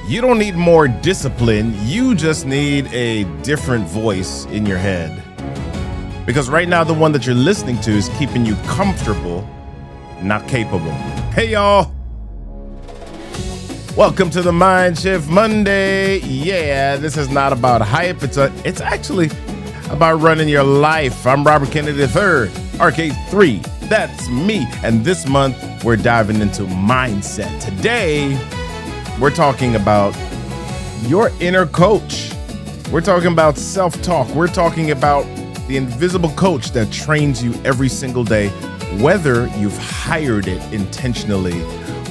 You don't need more discipline. You just need a different voice in your head. Because right now, the one that you're listening to is keeping you comfortable, not capable. Hey, y'all. Welcome to the MINDSHiFT Monday. Yeah, this is not about hype. It's actually about running your life. I'm Robert Kennedy III, RK3. That's me. And this month, we're diving into mindset. Today, we're talking about your inner coach. We're talking about self-talk. We're talking about the invisible coach that trains you every single day, whether you've hired it intentionally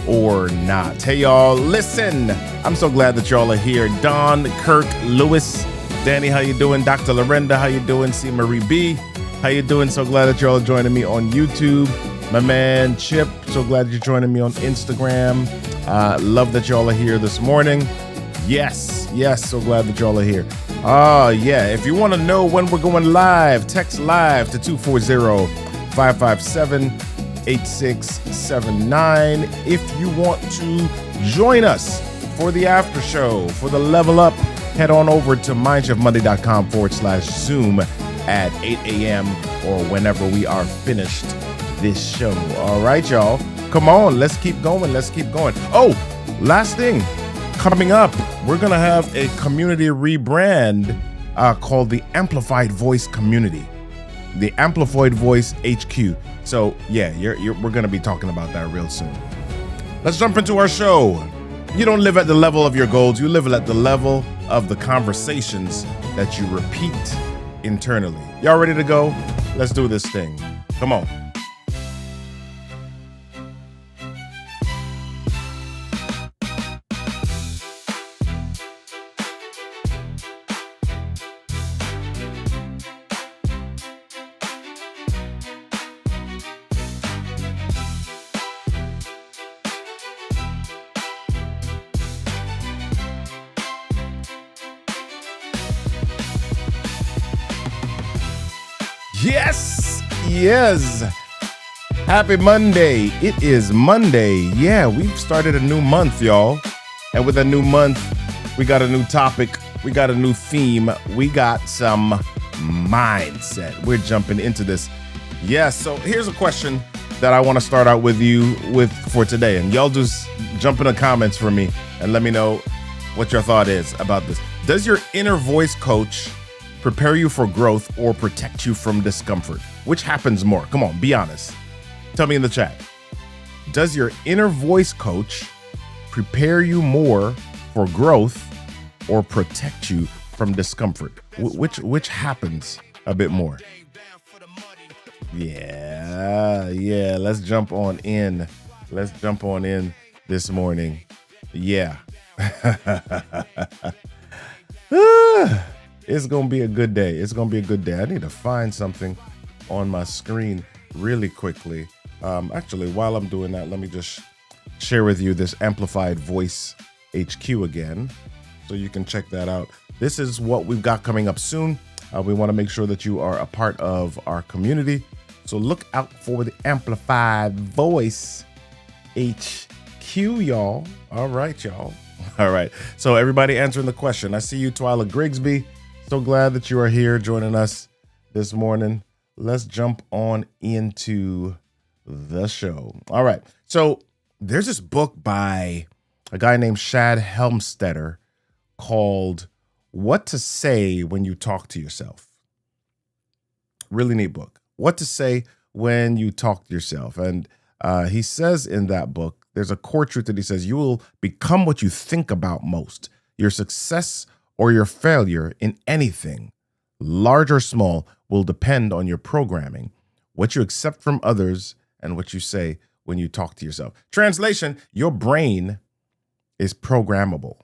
or not. Hey, y'all, listen. I'm so glad that y'all are here. Don, Kirk, Lewis, Danny, how you doing? Dr. Lorenda, how you doing? C. Marie B, how you doing? So glad that y'all are joining me on YouTube. My man, Chip, so glad you're joining me on Instagram. Love that y'all are here this morning. Yes, so glad that y'all are here. Yeah, if you want to know when we're going live, text live to 240-557-8679. If you want to join us for the after show, for the level up, head on over to MINDSHiFTMonday.com/Zoom at 8 a.m. or whenever we are finished this show. All right, y'all. Come on, let's keep going. Oh, last thing. Coming up, we're going to have a community rebrand called the Amplified Voice Community, the Amplified Voice HQ. So, yeah, we're going to be talking about that real soon. Let's jump into our show. You don't live at the level of your goals. You live at the level of the conversations that you repeat internally. Y'all ready to go? Let's do this thing. Come on. Yes. Happy Monday. It is Monday. Yeah, we've started a new month, y'all. And with a new month, we got a new topic. We got a new theme. We got some mindset. We're jumping into this. Yes. So here's a question that I want to start out with you for today. And y'all just jump in the comments for me and let me know what your thought is about this. Does your inner voice coach prepare you for growth or protect you from discomfort? Which happens more? Come on, be honest. Tell me in the chat. Does your inner voice coach prepare you more for growth or protect you from discomfort? Which happens a bit more? Yeah. Let's jump on in. This morning. Yeah. It's going to be a good day. I need to find something on my screen really quickly. Actually, while I'm doing that, let me just share with you this Amplified Voice HQ again, so you can check that out. This is what we've got coming up soon. We want to make sure that you are a part of our community. So look out for the Amplified Voice HQ, y'all. All right, y'all. All right. So everybody answering the question. I see you, Twyla Grigsby. So glad that you are here joining us this morning. Let's jump on into the show. All right. So there's this book by a guy named Shad Helmstetter called What to Say When You Talk to Yourself. Really neat book. What to Say When You Talk to Yourself. And he says in that book, there's a core truth that he says, you will become what you think about most. Your success or your failure in anything, large or small, will depend on your programming, what you accept from others, and what you say when you talk to yourself. Translation, your brain is programmable.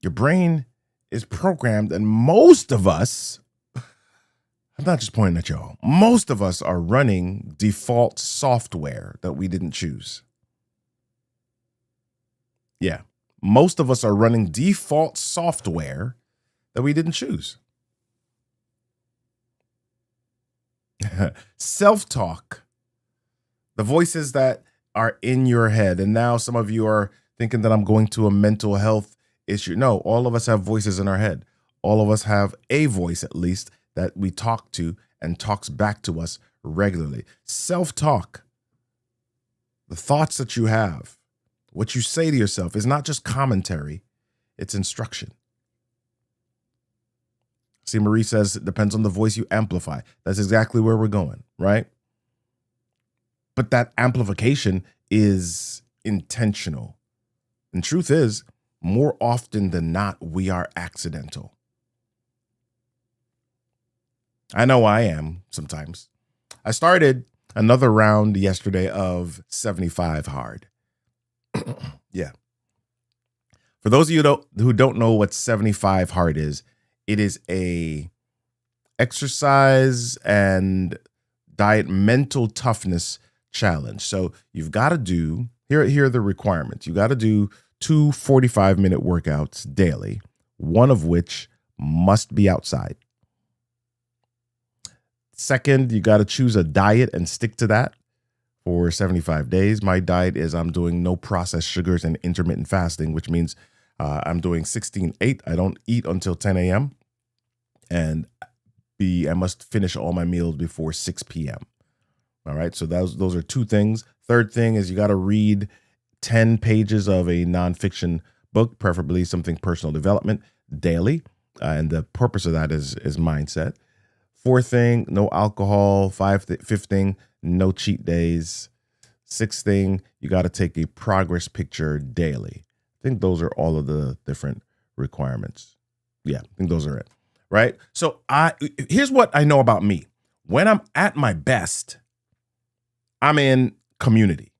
Your brain is programmed, and most of us, I'm not just pointing at y'all, most of us are running default software that we didn't choose. Yeah. Most of us are running default software that we didn't choose. Self-talk, the voices that are in your head. And now some of you are thinking that I'm going to a mental health issue. No, all of us have voices in our head. All of us have a voice, at least, that we talk to and talks back to us regularly. Self-talk, the thoughts that you have, what you say to yourself is not just commentary, it's instruction. See, Marie says it depends on the voice you amplify. That's exactly where we're going, right? But that amplification is intentional. And truth is, more often than not, we are accidental. I know I am sometimes. I started another round yesterday of 75 hard. Yeah. For those of you who don't know what 75 hard is, it is a exercise and diet mental toughness challenge. So you've got to do, here are the requirements. You got to do 2 45-minute workouts daily, one of which must be outside. Second, you got to choose a diet and stick to that for 75 days. My diet is I'm doing no processed sugars and intermittent fasting, which means I'm doing 16-8. I don't eat until 10 a.m. And I must finish all my meals before 6 p.m. All right, so those are 2 things. Third thing is you got to read 10 pages of a nonfiction book, preferably something personal development, daily. And the purpose of that is mindset. Fourth thing, no alcohol. Fifth thing, no cheat days. Sixth thing, you got to take a progress picture daily. I think those are all of the different requirements. Yeah, I think those are it. Right? So here's what I know about me. When I'm at my best, I'm in community.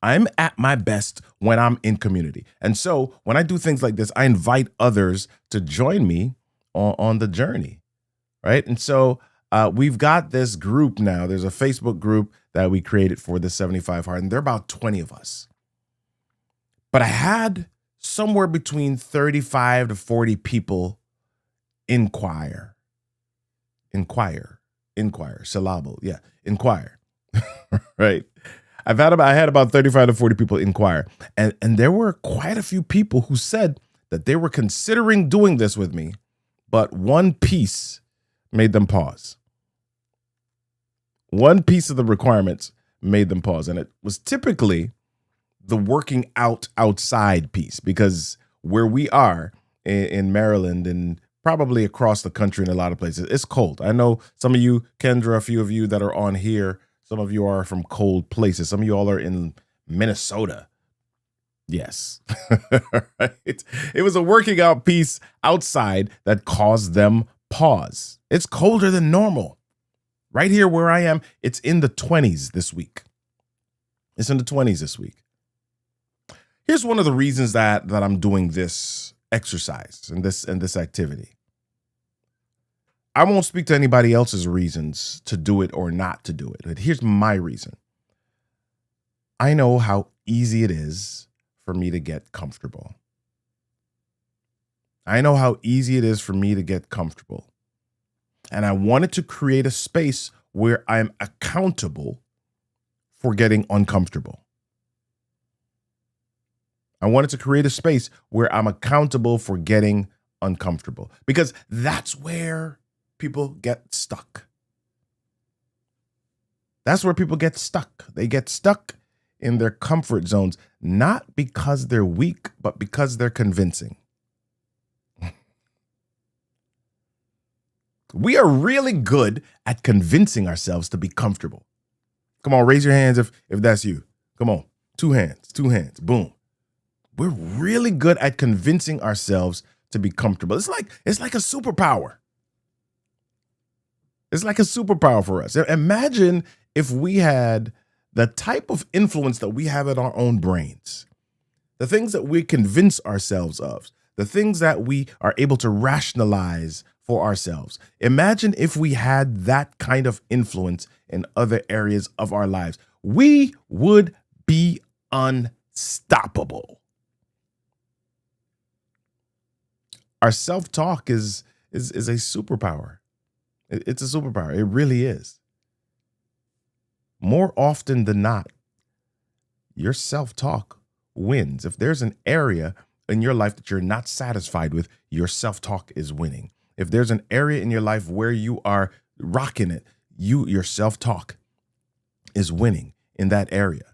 I'm at my best when I'm in community. And so when I do things like this, I invite others to join me on the journey. Right? And so we've got this group now. There's a Facebook group that we created for the 75 Hard, and there are about 20 of us. But I had somewhere between 35 to 40 people inquire, syllable. Yeah, inquire. Right? I had about 35 to 40 people inquire. And there were quite a few people who said that they were considering doing this with me, but one piece made them pause. One piece of the requirements made them pause. And it was typically the working out outside piece, because where we are in Maryland and probably across the country in a lot of places, it's cold. I know some of you, Kendra, a few of you that are on here, some of you are from cold places. Some of you all are in Minnesota. Yes. Right? It was a working out piece outside that caused them pause. It's colder than normal. Right here where I am, it's in the 20s this week. It's in the 20s this week. Here's one of the reasons that I'm doing this exercise and this activity. I won't speak to anybody else's reasons to do it or not to do it. But here's my reason. I know how easy it is for me to get comfortable. I know how easy it is for me to get comfortable. And I wanted to create a space where I'm accountable for getting uncomfortable. I wanted to create a space where I'm accountable for getting uncomfortable, because that's where people get stuck. That's where people get stuck. They get stuck in their comfort zones, not because they're weak, but because they're convincing. We are really good at convincing ourselves to be comfortable. Come on, raise your hands if that's you. Come on, two hands, boom. We're really good at convincing ourselves to be comfortable. It's like a superpower. It's like a superpower for us. Imagine if we had the type of influence that we have in our own brains, the things that we convince ourselves of, the things that we are able to rationalize for ourselves. Imagine if we had that kind of influence in other areas of our lives. We would be unstoppable. Our self-talk is a superpower. It's a superpower. It really is. More often than not, your self-talk wins. If there's an area in your life that you're not satisfied with, your self-talk is winning. If there's an area in your life where you are rocking it, your self-talk is winning in that area.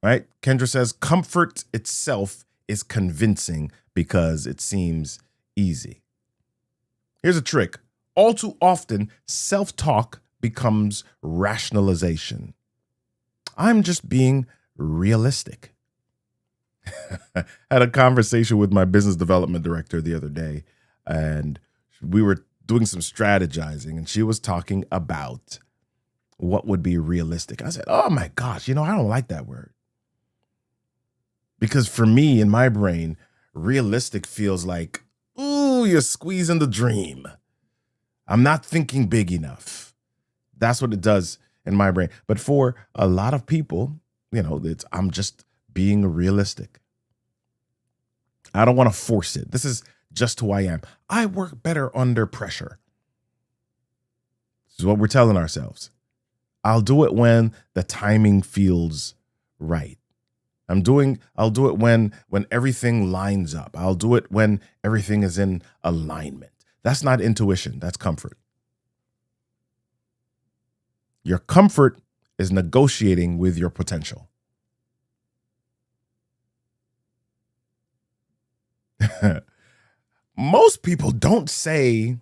Right? Kendra says, comfort itself is convincing because it seems easy. Here's a trick. All too often, self-talk becomes rationalization. I'm just being realistic. I had a conversation with my business development director the other day, and we were doing some strategizing, and she was talking about what would be realistic. I said, oh my gosh, I don't like that word. Because for me, in my brain, realistic feels like, ooh, you're squeezing the dream. I'm not thinking big enough. That's what it does in my brain. But for a lot of people, I'm just being realistic. I don't want to force it. This is just who I am. I work better under pressure. This is what we're telling ourselves. I'll do it when the timing feels right. I'll do it when everything lines up. I'll do it when everything is in alignment. That's not intuition. That's comfort. Your comfort is negotiating with your potential. Most people don't say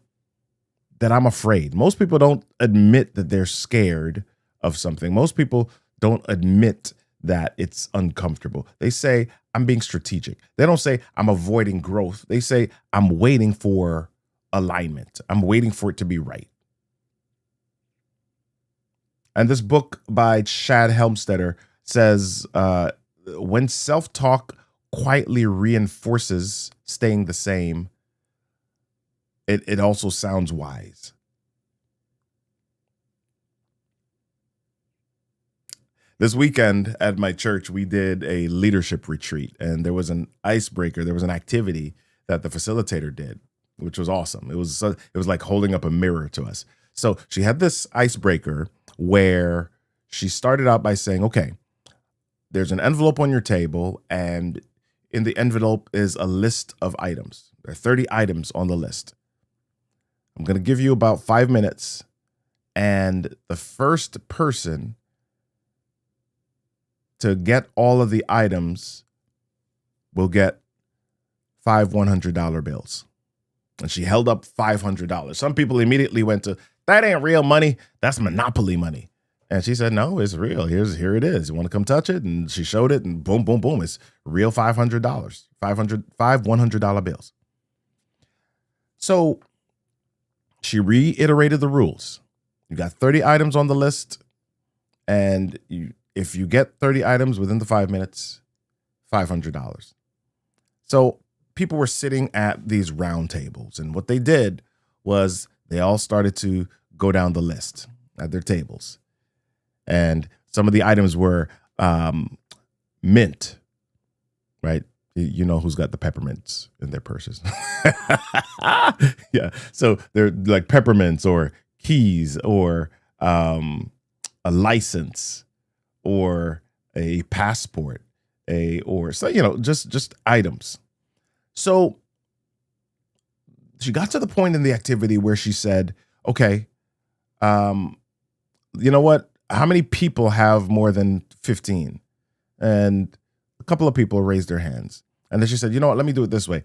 that I'm afraid. Most people don't admit that they're scared of something. Most people don't admit that it's uncomfortable. They say, I'm being strategic. They don't say, I'm avoiding growth. They say, I'm waiting for alignment. I'm waiting for it to be right. And this book by Shad Helmstetter says, when self-talk quietly reinforces staying the same, it also sounds wise. This weekend at my church, we did a leadership retreat, and there was an icebreaker. There was an activity that the facilitator did, which was awesome. It was like holding up a mirror to us. So she had this icebreaker where she started out by saying, okay, there's an envelope on your table, and in the envelope is a list of items. There are 30 items on the list. I'm going to give you about 5 minutes, and the first person to get all of the items will get 5 $100 bills. And she held up $500. Some people immediately went to, that ain't real money. That's Monopoly money. And she said, no, it's real. Here it is. You want to come touch it? And she showed it, and boom, boom, boom. It's real $500. 5 $100 bills. So she reiterated the rules. You got 30 items on the list, and if you get 30 items within the 5 minutes, $500. So people were sitting at these round tables, and what they did was they all started to go down the list at their tables. And some of the items were mint, right? You know who's got the peppermints in their purses. Yeah. So they're like peppermints or keys or a license or a passport, just items. So she got to the point in the activity where she said, okay, you know what? How many people have more than 15? And a couple of people raised their hands. And then she said, you know what? Let me do it this way.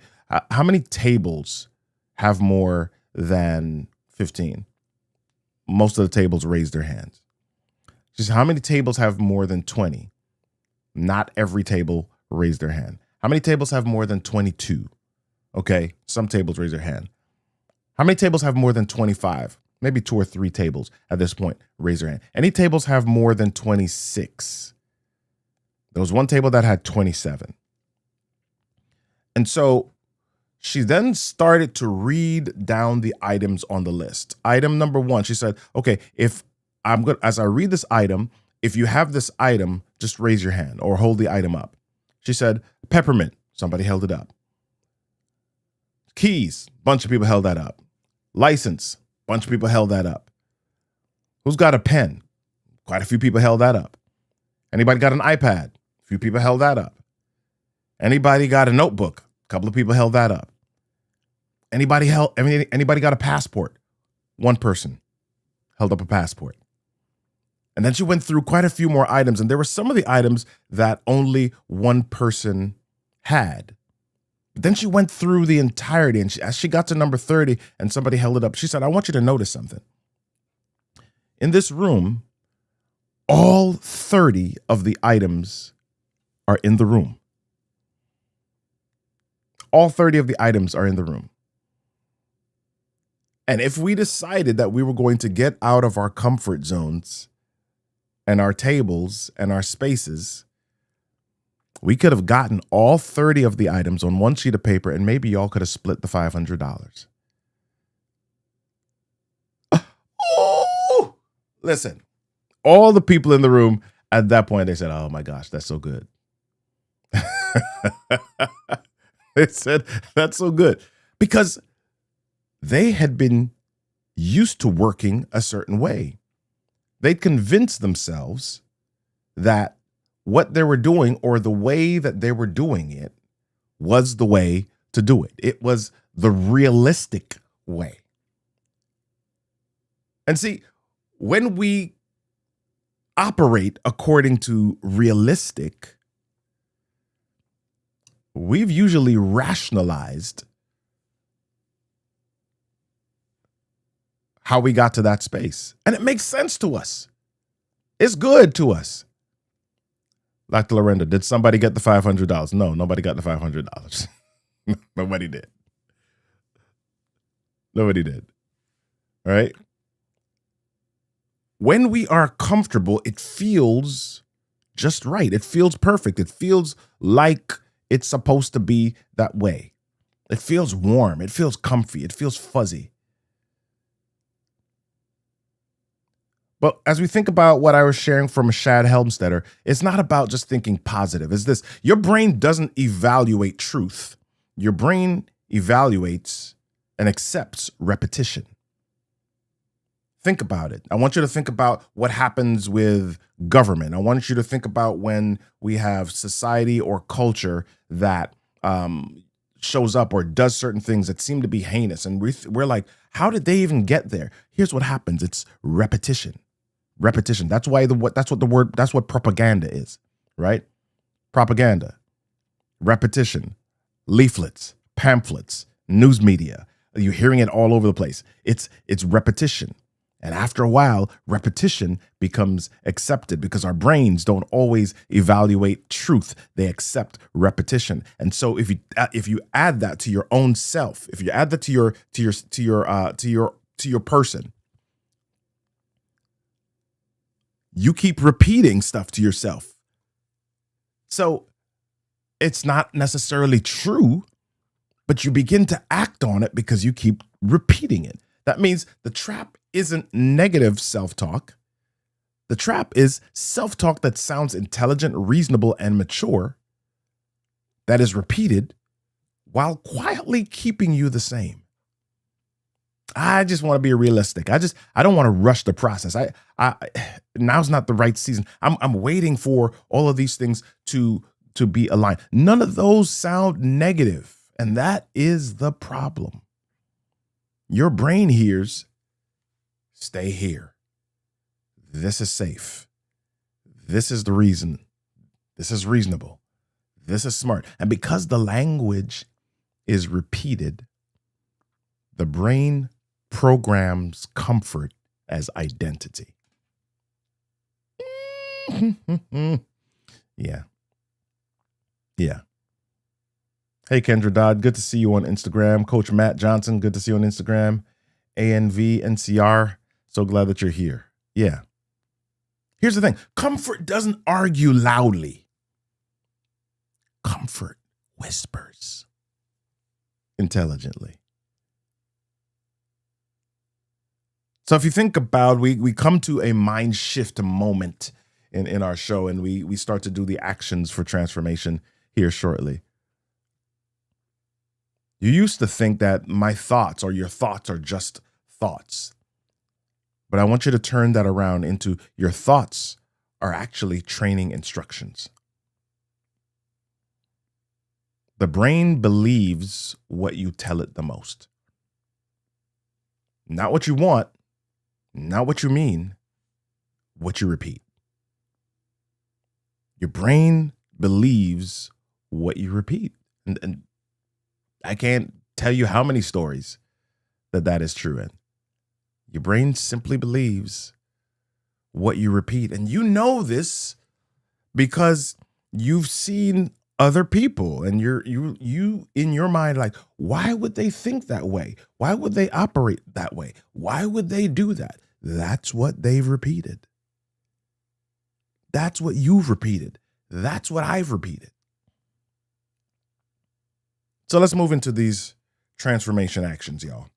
How many tables have more than 15? Most of the tables raised their hands. She said, how many tables have more than 20? Not every table raised their hand. How many tables have more than 22? Okay, some tables raise their hand. How many tables have more than 25? Maybe 2 or 3 tables at this point raise their hand. Any tables have more than 26? There was one table that had 27. And so she then started to read down the items on the list. Item number 1, she said, okay, as I read this item, if you have this item, just raise your hand or hold the item up. She said, peppermint. Somebody held it up. Keys. Bunch of people held that up. License. Bunch of people held that up. Who's got a pen? Quite a few people held that up. Anybody got an iPad? few people held that up. Anybody got a notebook? A couple of people held that up. Anybody got a passport? One person held up a passport. And then she went through quite a few more items, and there were some of the items that only one person had. But then she went through the entirety, and as she got to number 30 and somebody held it up, she said, I want you to notice something. In this room, all 30 of the items are in the room. All 30 of the items are in the room. And if we decided that we were going to get out of our comfort zones and our tables and our spaces, we could have gotten all 30 of the items on one sheet of paper, and maybe y'all could have split the $500. Oh, listen, all the people in the room at that point, they said, oh my gosh, that's so good. They said, that's so good. Because they had been used to working a certain way. They'd convinced themselves that what they were doing, or the way that they were doing it, was the way to do it. It was the realistic way. And see, when we operate according to realistic, we've usually rationalized how we got to that space. And it makes sense to us. It's good to us. Dr. Lorenda, did somebody get the $500? No, nobody got the $500. Nobody did. Nobody did. All right? When we are comfortable, it feels just right. It feels perfect. It feels like it's supposed to be that way. It feels warm. It feels comfy. It feels fuzzy. But as we think about what I was sharing from Shad Helmstetter, it's not about just thinking positive. It's this: your brain doesn't evaluate truth. Your brain evaluates and accepts repetition. Think about it. I want you to think about what happens with government. I want you to think about when we have society or culture that shows up or does certain things that seem to be heinous. And we're like, how did they even get there? Here's what happens. It's repetition. Repetition. That's what propaganda is, right? Propaganda, repetition, leaflets, pamphlets, news media. You're hearing it all over the place. It's repetition. And after a while, repetition becomes accepted because our brains don't always evaluate truth. They accept repetition. And so if you add that to your own self, if you add that to your person, you keep repeating stuff to yourself. So it's not necessarily true, but you begin to act on it because you keep repeating it. That means the trap isn't negative self-talk. The trap is self-talk that sounds intelligent, reasonable, and mature, that is repeated while quietly keeping you the same. I just want to be realistic. I don't want to rush the process. Now's not the right season. I'm waiting for all of these things to be aligned. None of those sound negative, and that is the problem. Your brain hears, stay here. This is safe. This is the reason. This is reasonable. This is smart. And because the language is repeated, the brain programs comfort as identity. Yeah. Hey, Kendra Dodd, good to see you on Instagram. Coach Matt Johnson, good to see you on Instagram. ANVNCR, so glad that you're here. Yeah. Here's the thing. Comfort doesn't argue loudly. Comfort whispers intelligently. So if you think about, we come to a mind shift moment in our show, and we start to do the actions for transformation here shortly. You used to think that my thoughts or your thoughts are just thoughts. But I want you to turn that around into your thoughts are actually training instructions. The brain believes what you tell it the most. Not what you want, not what you mean, what you repeat. Your brain believes what you repeat. And I can't tell you how many stories that is true in. Your brain simply believes what you repeat. And you know this because you've seen other people and you in your mind, like, why would they think that way? Why would they operate that way? Why would they do that? That's what they've repeated. That's what you've repeated. That's what I've repeated. So let's move into these transformation actions, y'all.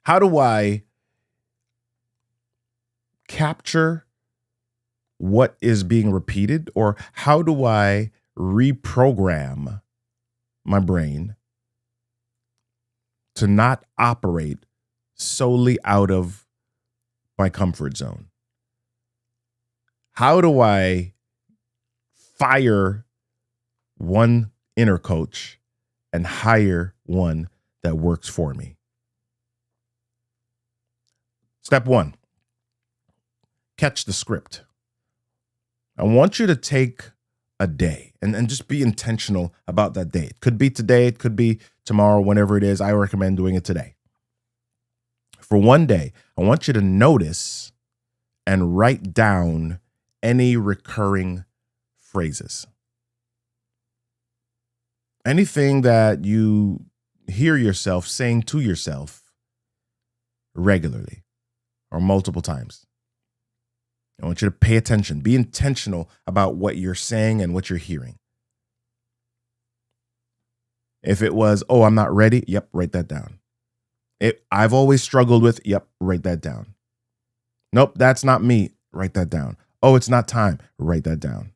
How do I capture what is being repeated, or how do I reprogram my brain to not operate solely out of my comfort zone? How do I fire one inner coach and hire one that works for me? Step one, catch the script. I want you to take a day and just be intentional about that day. It could be today, it could be tomorrow, whenever it is. I recommend doing it today. For one day, I want you to notice and write down any recurring phrases. Anything that you hear yourself saying to yourself regularly or multiple times. I want you to pay attention. Be intentional about what you're saying and what you're hearing. If it was, oh, I'm not ready, yep, write that down. I've always struggled with, yep, write that down. Nope, that's not me, write that down. Oh, it's not time, write that down.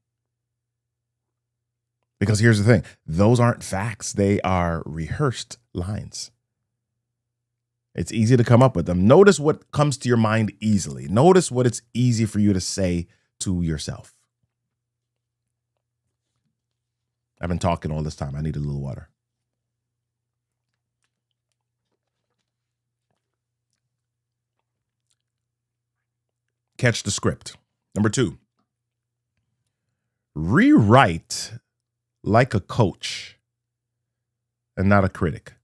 Because here's the thing, those aren't facts, they are rehearsed lines. It's easy to come up with them. Notice what comes to your mind easily. Notice what it's easy for you to say to yourself. I've been talking all this time. I need a little water. Catch the script. Number 2, rewrite like a coach and not a critic.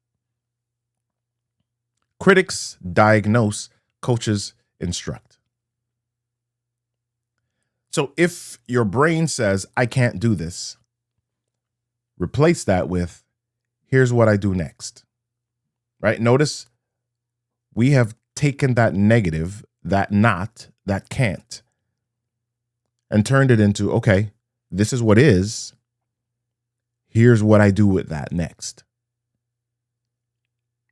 Critics diagnose, coaches instruct. So if your brain says, I can't do this, replace that with, here's what I do next. Right? Notice we have taken that negative, that not, that can't, and turned it into, okay, this is what is. Here's what I do with that next.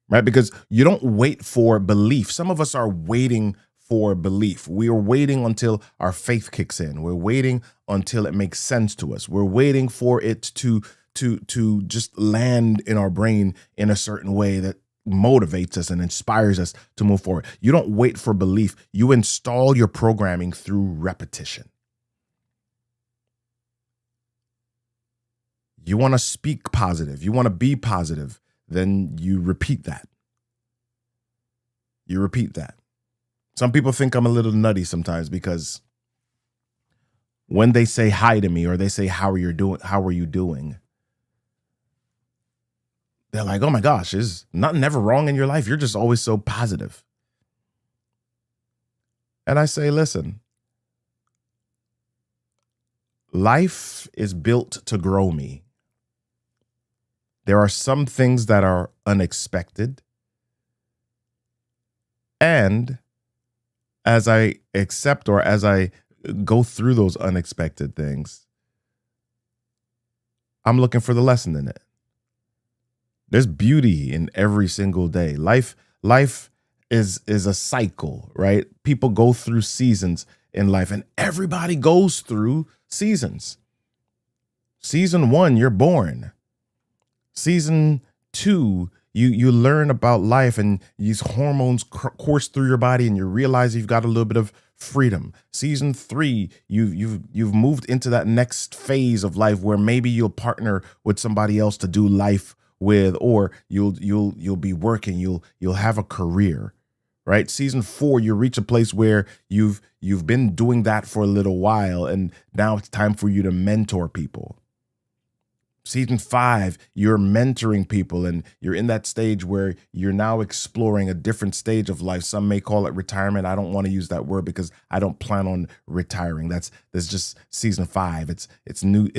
Right? Because you don't wait for belief. Some of us are waiting for belief. We are waiting until our faith kicks in. We're waiting until it makes sense to us. We're waiting for it to just land in our brain in a certain way that motivates us and inspires us to move forward. You don't wait for belief. You install your programming through repetition. You want to speak positive. You want to be positive. Then you repeat that. You repeat that. Some people think I'm a little nutty sometimes because when they say hi to me or they say, how are you doing? They're like, oh my gosh, is nothing ever wrong in your life? You're just always so positive. And I say, listen, life is built to grow me. There are some things that are unexpected. And as I accept or as I go through those unexpected things, I'm looking for the lesson in it. There's beauty in every single day. Life is a cycle, right? People go through seasons in life, and everybody goes through seasons. Season 1, you're born. Season 2, you learn about life and these hormones course through your body and you realize you've got a little bit of freedom. Season 3, you've moved into that next phase of life where maybe you'll partner with somebody else to do life with, or you'll be working, you'll have a career, right? Season 4, you reach a place where you've been doing that for a little while, and now it's time for you to mentor people. Season 5, you're mentoring people, and you're in that stage where you're now exploring a different stage of life. Some may call it retirement. I don't want to use that word because I don't plan on retiring. That's just season 5. It's a new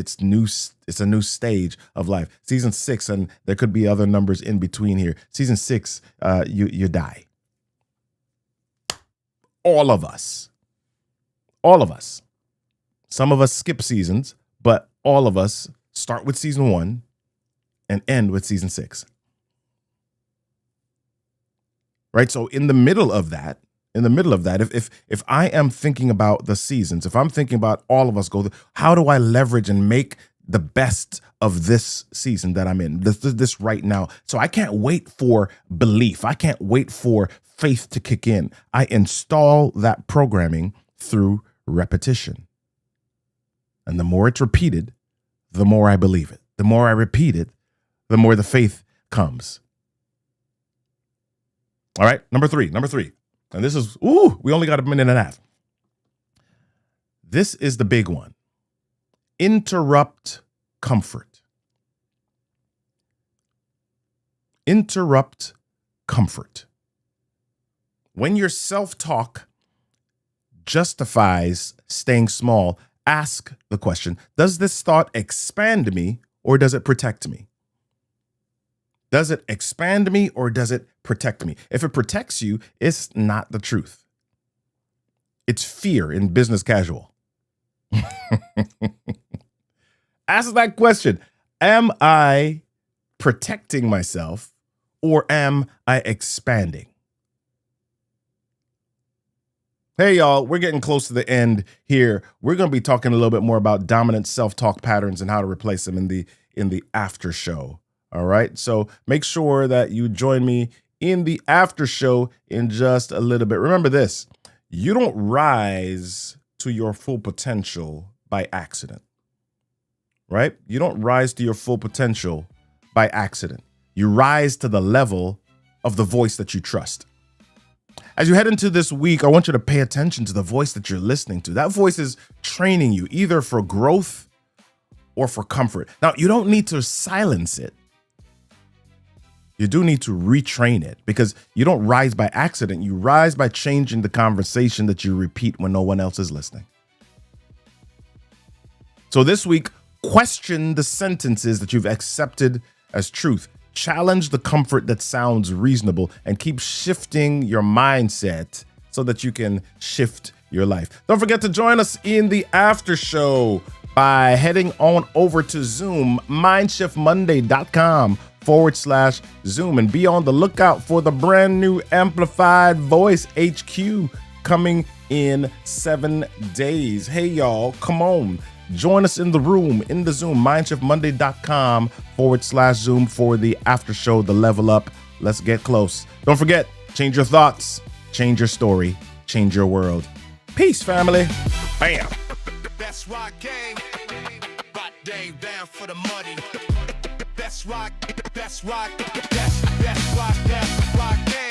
stage of life. Season 6, and there could be other numbers in between here. Season 6, you die. All of us. Some of us skip seasons, but all of us start with season 1 and end with season 6. Right? So in the middle of that, if I am thinking about the seasons, if I'm thinking about all of us how do I leverage and make the best of this season that I'm in, this right now? So I can't wait for belief. I can't wait for faith to kick in. I install that programming through repetition. And the more it's repeated, the more I believe it. The more I repeat it, the more the faith comes. All right, number three. And this is, we only got a minute and a half. This is the big one. Interrupt comfort. Interrupt comfort. When your self-talk justifies staying small, ask the question, does this thought expand me or does it protect me? Does it expand me or does it protect me? If it protects you, it's not the truth. It's fear in business casual. Ask that question. Am I protecting myself or am I expanding? Hey, y'all, we're getting close to the end here. We're going to be talking a little bit more about dominant self-talk patterns and how to replace them in the after show. All right. So make sure that you join me in the after show in just a little bit. Remember this, you don't rise to your full potential by accident, right? You don't rise to your full potential by accident. You rise to the level of the voice that you trust. As you head into this week, I want you to pay attention to the voice that you're listening to. That voice is training you either for growth or for comfort. Now, you don't need to silence it. You do need to retrain it because you don't rise by accident. You rise by changing the conversation that you repeat when no one else is listening. So this week, question the sentences that you've accepted as truth. Challenge the comfort that sounds reasonable and keep shifting your mindset so that you can shift your life. Don't forget to join us in the after show by heading on over to Zoom, MINDShiftMonday.com/Zoom, and be on the lookout for the brand new Amplified Voice HQ coming in 7 days. Hey, y'all, come on. Join us in the room, in the Zoom, MINDShiftMonday.com/Zoom for the after show, the level up. Let's get close. Don't forget, change your thoughts, change your story, change your world. Peace, family. Bam. That's why gang, bot dang down for the money. That's why gang.